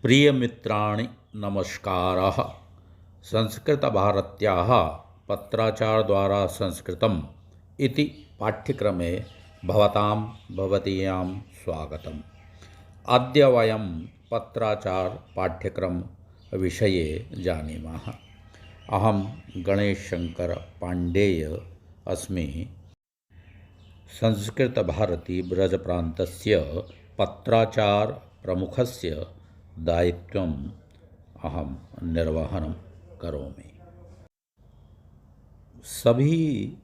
प्रियमित्राणि नमस्कारः। संस्कृतभारत्याः पत्राचारद्वारा संस्कृतम् इति पाठ्यक्रमे भवतीयां स्वागतम्। अद्य वयं पत्राचारपाठ्यक्रमविषये जानीमः। अहं गणेशशङ्करपाण्डेय अस्मि। संस्कृतभारती ब्रजप्रान्तस्य पत्राचारप्रमुखस्य दायित्वम् अहं निर्वहनं करोमि। सभी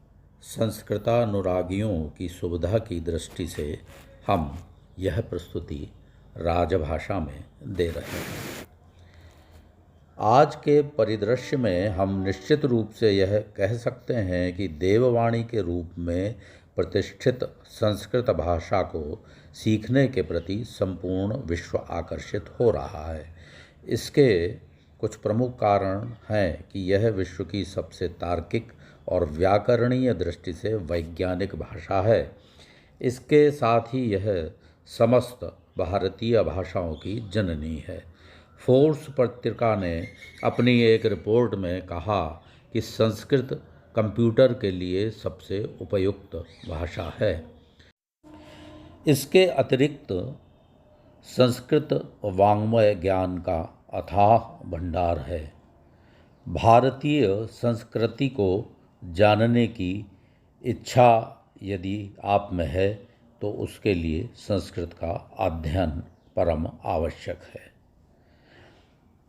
संस्कृतानुरागियों की सुविधा की दृष्टि से हम यह प्रस्तुति राजभाषा में दे रहे हैं। आज के परिदृश्य में हम निश्चित रूप से यह कह सकते हैं कि देववाणी के रूप में प्रतिष्ठित संस्कृत भाषा को सीखने के प्रति संपूर्ण विश्व आकर्षित हो रहा है। इसके कुछ प्रमुख कारण हैं कि यह विश्व की सबसे तार्किक और व्याकरणीय दृष्टि से वैज्ञानिक भाषा है। इसके साथ ही यह समस्त भारतीय भाषाओं की जननी है। फोर्ब्स पत्रिका ने अपनी एक रिपोर्ट में कहा कि संस्कृत कंप्यूटर के लिए सबसे उपयुक्त भाषा है। इसके अतिरिक्त संस्कृत वाङ्मय ज्ञान का अथाह भंडार है। भारतीय संस्कृति को जानने की इच्छा यदि आप में है तो उसके लिए संस्कृत का अध्ययन परम आवश्यक है।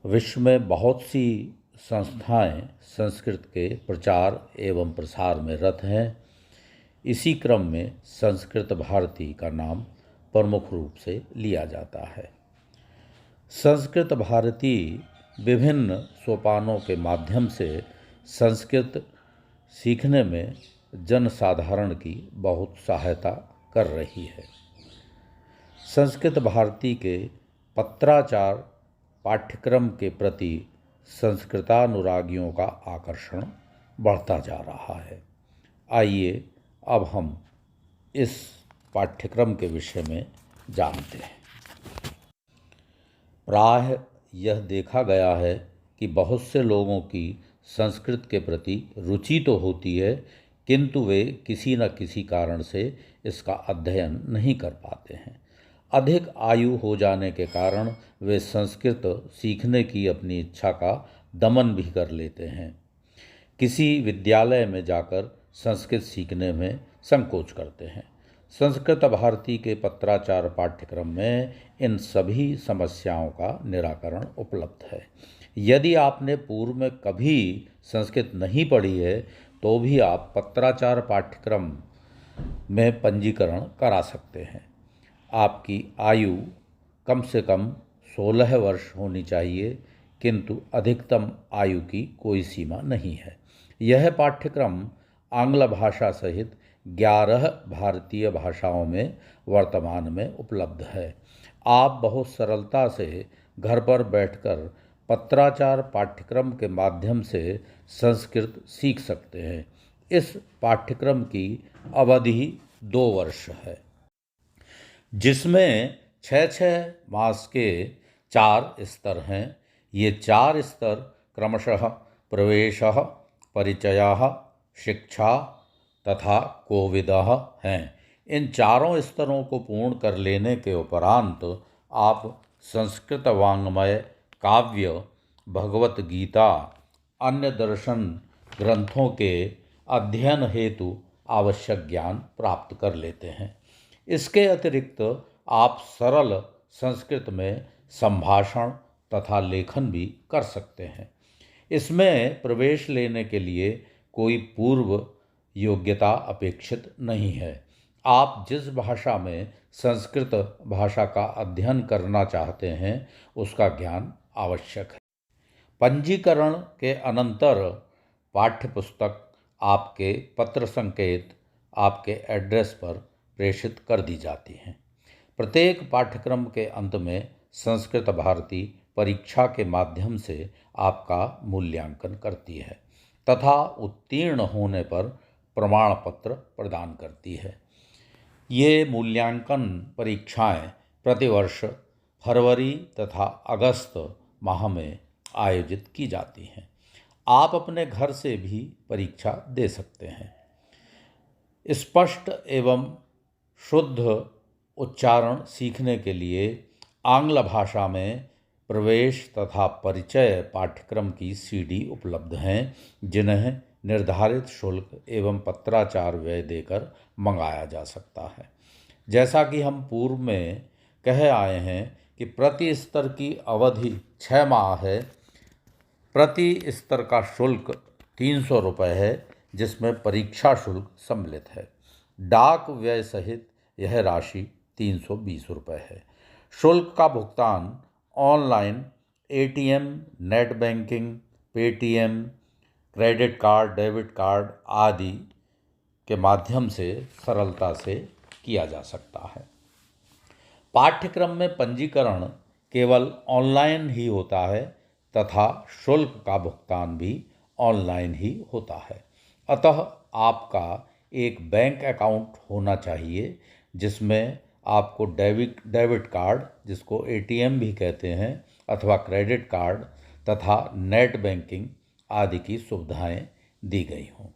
विश्व में बहुत सी संस्थाएं संस्कृत के प्रचार एवं प्रसार में रत हैं। इसी क्रम में संस्कृत भारती का नाम प्रमुख रूप से लिया जाता है। संस्कृत भारती विभिन्न सोपानों के माध्यम से संस्कृत सीखने में जनसाधारण की बहुत सहायता कर रही है। संस्कृत भारती के पत्राचार पाठ्यक्रम के प्रति संस्कृतानुरागियों का आकर्षण बढ़ता जा रहा है। आइए अब हम इस पाठ्यक्रम के विषय में जानते हैं। प्रायः यह देखा गया है कि बहुत से लोगों की संस्कृत के प्रति रुचि तो होती है, किंतु वे किसी न किसी कारण से इसका अध्ययन नहीं कर पाते हैं। अधिक आयु हो जाने के कारण वे संस्कृत सीखने की अपनी इच्छा का दमन भी कर लेते हैं। किसी विद्यालय में जाकर संस्कृत सीखने में संकोच करते हैं। संस्कृत भारती के पत्राचार पाठ्यक्रम में इन सभी समस्याओं का निराकरण उपलब्ध है। यदि आपने पूर्व में कभी संस्कृत नहीं पढ़ी है तो भी आप पत्राचार पाठ्यक्रम में पंजीकरण करा सकते हैं। आपकी आयु कम से कम 16 वर्ष होनी चाहिए, किंतु अधिकतम आयु की कोई सीमा नहीं है। यह पाठ्यक्रम आंग्ल भाषा सहित 11 भारतीय भाषाओं में वर्तमान में उपलब्ध है। आप बहुत सरलता से घर पर बैठकर पत्राचार पाठ्यक्रम के माध्यम से संस्कृत सीख सकते हैं। इस पाठ्यक्रम की अवधि 2 वर्ष है, जिसमें 6 मास के 4 स्तर हैं। ये 4 स्तर क्रमशः प्रवेशः, परिचयः, शिक्षा तथा कोविदः हैं। इन चारों स्तरों को पूर्ण कर लेने के उपरांत आप संस्कृत वाङ्मय, काव्य, भगवत गीता, अन्य दर्शन ग्रंथों के अध्ययन हेतु आवश्यक ज्ञान प्राप्त कर लेते हैं। इसके अतिरिक्त आप सरल संस्कृत में संभाषण तथा लेखन भी कर सकते हैं। इसमें प्रवेश लेने के लिए कोई पूर्व योग्यता अपेक्षित नहीं है। आप जिस भाषा में संस्कृत भाषा का अध्ययन करना चाहते हैं उसका ज्ञान आवश्यक है। पंजीकरण के अनंतर पाठ्यपुस्तक आपके पत्र संकेत आपके एड्रेस पर प्रेषित कर दी जाती हैं। प्रत्येक पाठ्यक्रम के अंत में संस्कृत भारती परीक्षा के माध्यम से आपका मूल्यांकन करती है तथा उत्तीर्ण होने पर प्रमाण पत्र प्रदान करती है। ये मूल्यांकन परीक्षाएं प्रतिवर्ष फरवरी तथा अगस्त माह में आयोजित की जाती हैं। आप अपने घर से भी परीक्षा दे सकते हैं। स्पष्ट एवं शुद्ध उच्चारण सीखने के लिए आंग्ल भाषा में प्रवेश तथा परिचय पाठ्यक्रम की सीडी उपलब्ध हैं, जिन्हें निर्धारित शुल्क एवं पत्राचार व्यय देकर मंगाया जा सकता है। जैसा कि हम पूर्व में कह आए हैं कि प्रति स्तर की अवधि 6 माह है। प्रति स्तर का शुल्क 300 रुपये है, जिसमें परीक्षा शुल्क सम्मिलित है। डाक व्यय सहित यह राशि 320 रुपये है। शुल्क का भुगतान online ATM, net banking, Paytm, credit card, debit card आदि के माध्यम से सरलता से किया जा सकता है। पाठ्यक्रम में पंजीकरण केवल ऑनलाइन ही होता है तथा शुल्क का भुगतान भी ऑनलाइन ही होता है। अतः आपका एक बैंक अकाउंट होना चाहिए, जिसमें आपको डेबिट कार्ड, जिसको एटीएम भी कहते हैं, अथवा क्रेडिट कार्ड तथा नेट बैंकिंग आदि की सुविधाएं दी गई हों।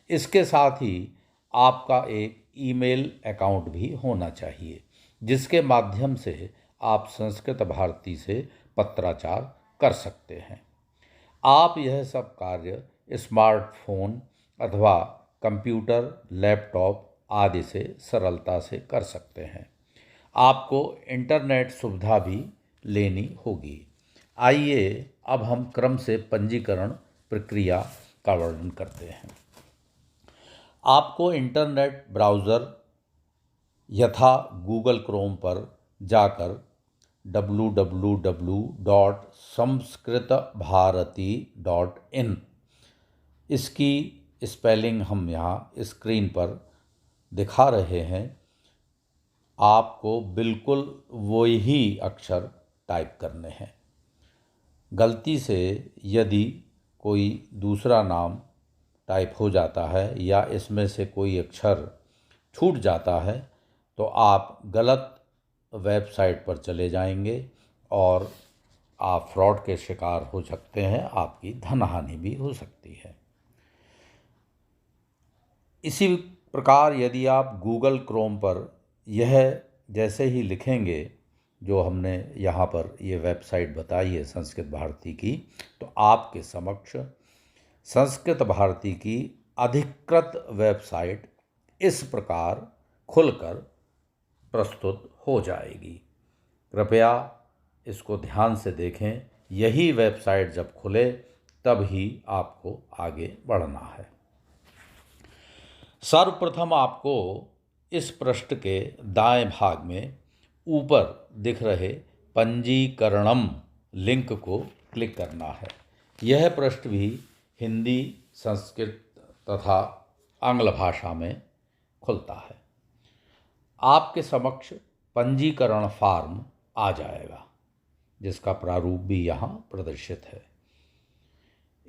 इसके साथ ही आपका एक ईमेल अकाउंट भी होना चाहिए, जिसके माध्यम से आप संस्कृत भारती से पत्राचार कर सकते हैं। आप यह सब कार्य स्मार्टफोन अथवा कंप्यूटर, लैपटॉप आदि से सरलता से कर सकते हैं। आपको इंटरनेट सुविधा भी लेनी होगी। आइए अब हम क्रम से पंजीकरण प्रक्रिया का वर्णन करते हैं। आपको इंटरनेट ब्राउज़र यथा गूगल क्रोम पर जाकर www.samskritabharati.in इसकी स्पेलिंग हम यहाँ स्क्रीन पर दिखा रहे हैं। आपको बिल्कुल वही अक्षर टाइप करने हैं। गलती से यदि कोई दूसरा नाम टाइप हो जाता है या इसमें से कोई अक्षर छूट जाता है तो आप गलत वेबसाइट पर चले जाएंगे और आप फ्रॉड के शिकार हो सकते हैं, आपकी धनहानि भी हो सकती है। इसी प्रकार यदि आप गूगल क्रोम पर यह जैसे ही लिखेंगे, जो हमने यहाँ पर ये वेबसाइट बताई है संस्कृत भारती की, तो आपके समक्ष संस्कृत भारती की अधिकृत वेबसाइट इस प्रकार खुलकर प्रस्तुत हो जाएगी। कृपया इसको ध्यान से देखें। यही वेबसाइट जब खुले तब ही आपको आगे बढ़ना है। सर्वप्रथम आपको इस पृष्ठ के दाएं भाग में ऊपर दिख रहे पंजीकरणम लिंक को क्लिक करना है। यह पृष्ठ भी हिंदी, संस्कृत तथा आंग्ल भाषा में खुलता है। आपके समक्ष पंजीकरण फॉर्म आ जाएगा, जिसका प्रारूप भी यहाँ प्रदर्शित है।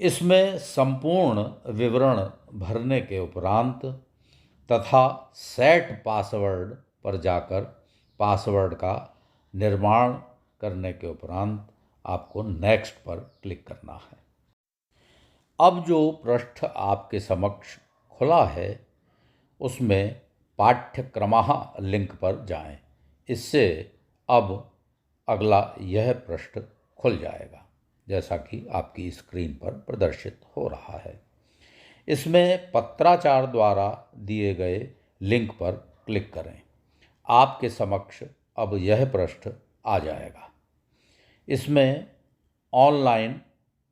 इसमें संपूर्ण विवरण भरने के उपरांत तथा सेट पासवर्ड पर जाकर पासवर्ड का निर्माण करने के उपरांत आपको नेक्स्ट पर क्लिक करना है। अब जो पृष्ठ आपके समक्ष खुला है उसमें पाठ्यक्रमः लिंक पर जाएं। इससे अब अगला यह पृष्ठ खुल जाएगा, जैसा कि आपकी स्क्रीन पर प्रदर्शित हो रहा है। इसमें पत्राचार द्वारा दिए गए लिंक पर क्लिक करें। आपके समक्ष अब यह पृष्ठ आ जाएगा। इसमें ऑनलाइन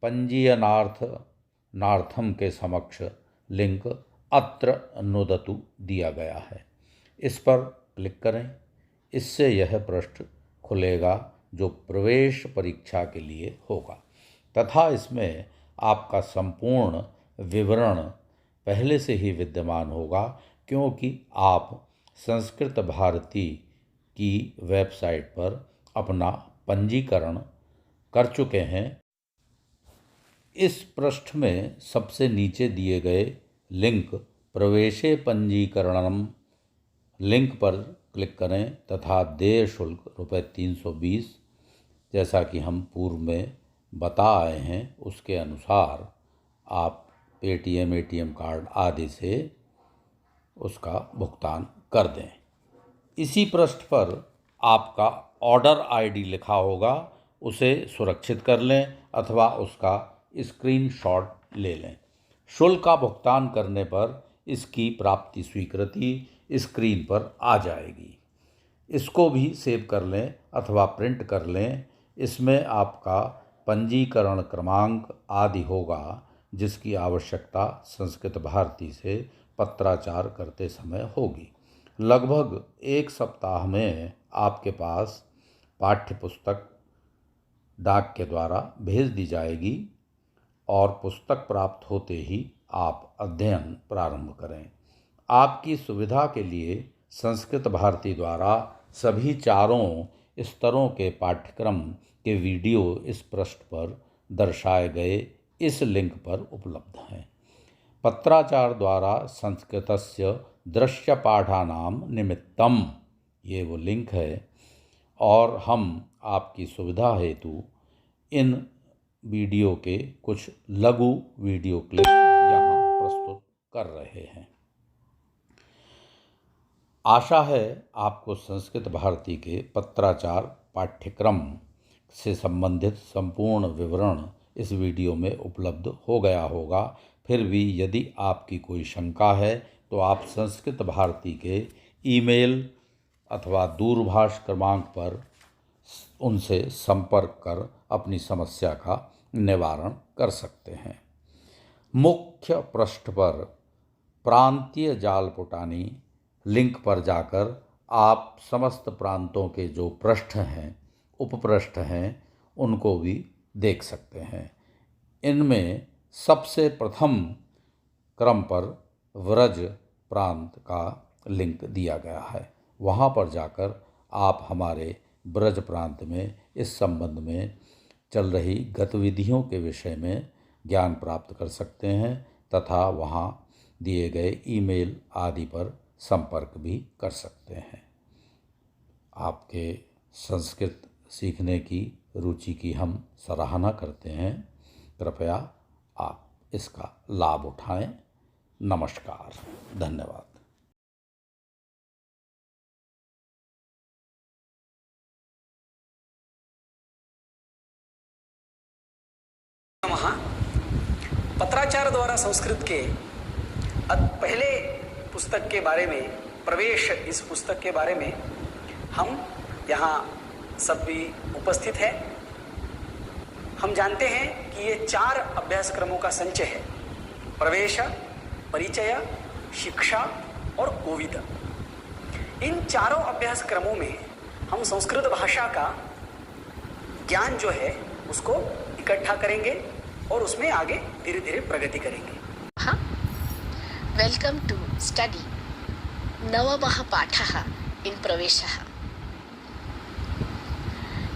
पंजीयनार्थम के समक्ष लिंक अत्र नुदतु दिया गया है। इस पर क्लिक करें। इससे यह पृष्ठ खुलेगा जो प्रवेश परीक्षा के लिए होगा तथा इसमें आपका संपूर्ण विवरण पहले से ही विद्यमान होगा, क्योंकि आप संस्कृत भारती की वेबसाइट पर अपना पंजीकरण कर चुके हैं। इस पृष्ठ में सबसे नीचे दिए गए लिंक प्रवेशे पंजीकरणम लिंक पर क्लिक करें तथा देय शुल्क ₹320 जैसा कि हम पूर्व में बता आए हैं उसके अनुसार आप पेटीएम, एटीएम कार्ड आदि से उसका भुगतान कर दें। इसी पृष्ठ पर आपका ऑर्डर आईडी लिखा होगा, उसे सुरक्षित कर लें अथवा उसका स्क्रीनशॉट ले लें। शुल्क का भुगतान करने पर इसकी प्राप्ति स्वीकृति स्क्रीन पर आ जाएगी। इसको भी सेव कर लें अथवा प्रिंट कर लें। इसमें आपका पंजीकरण क्रमांक आदि होगा, जिसकी आवश्यकता संस्कृत भारती से पत्राचार करते समय होगी। लगभग 1 सप्ताह में आपके पास पाठ्य पुस्तक डाक के द्वारा भेज दी जाएगी और पुस्तक प्राप्त होते ही आप अध्ययन प्रारंभ करें। आपकी सुविधा के लिए संस्कृत भारती द्वारा सभी 4 स्तरों के पाठ्यक्रम के वीडियो इस पृष्ठ पर दर्शाए गए इस लिंक पर उपलब्ध हैं। पत्राचार द्वारा संस्कृतस्य दृश्यपाठानां निमित्तम, ये वो लिंक है, और हम आपकी सुविधा हेतु इन वीडियो के कुछ लघु वीडियो क्लिप यहाँ प्रस्तुत कर रहे हैं। आशा है आपको संस्कृत भारती के पत्राचार पाठ्यक्रम से संबंधित संपूर्ण विवरण इस वीडियो में उपलब्ध हो गया होगा। फिर भी यदि आपकी कोई शंका है तो आप संस्कृत भारती के ईमेल अथवा दूरभाष क्रमांक पर उनसे संपर्क कर अपनी समस्या का निवारण कर सकते हैं। मुख्य पृष्ठ पर प्रांतीय जालपुटानी लिंक पर जाकर आप समस्त प्रांतों के जो पृष्ठ हैं, उपपृष्ठ हैं, उनको भी देख सकते हैं। इनमें सबसे प्रथम क्रम पर व्रज प्रांत का लिंक दिया गया है। वहाँ पर जाकर आप हमारे ब्रज प्रांत में इस संबंध में चल रही गतिविधियों के विषय में ज्ञान प्राप्त कर सकते हैं तथा वहाँ दिए गए ईमेल आदि पर संपर्क भी कर सकते हैं। आपके संस्कृत सीखने की रुचि की हम सराहना करते हैं। कृपया आप इसका लाभ उठाएं। नमस्कार, धन्यवाद। पत्राचार द्वारा संस्कृत के पहले पुस्तक के बारे में, प्रवेश इस पुस्तक के बारे में हम यहाँ सब भी उपस्थित है। हम जानते हैं कि ये 4 अभ्यासक्रमों का संचय है: प्रवेश, परिचय, शिक्षा और कोविद। इन चारों अभ्यासक्रमों में हम संस्कृत भाषा का ज्ञान जो है उसको इकट्ठा करेंगे और उसमें आगे धीरे धीरे प्रगति करेंगे। हाँ, वेलकम टू स्टडी नवमः पाठः in प्रवेशः।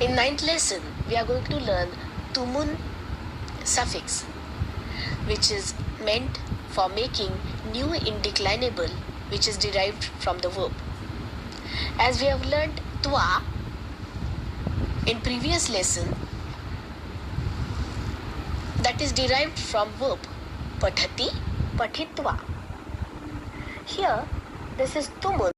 In 9th lesson, we are going to learn tumun suffix, which is meant for making new indeclinable, which is derived from the verb. As we have learned twa in previous lesson, that is derived from verb pathati, pathitva. Here, this is tumun,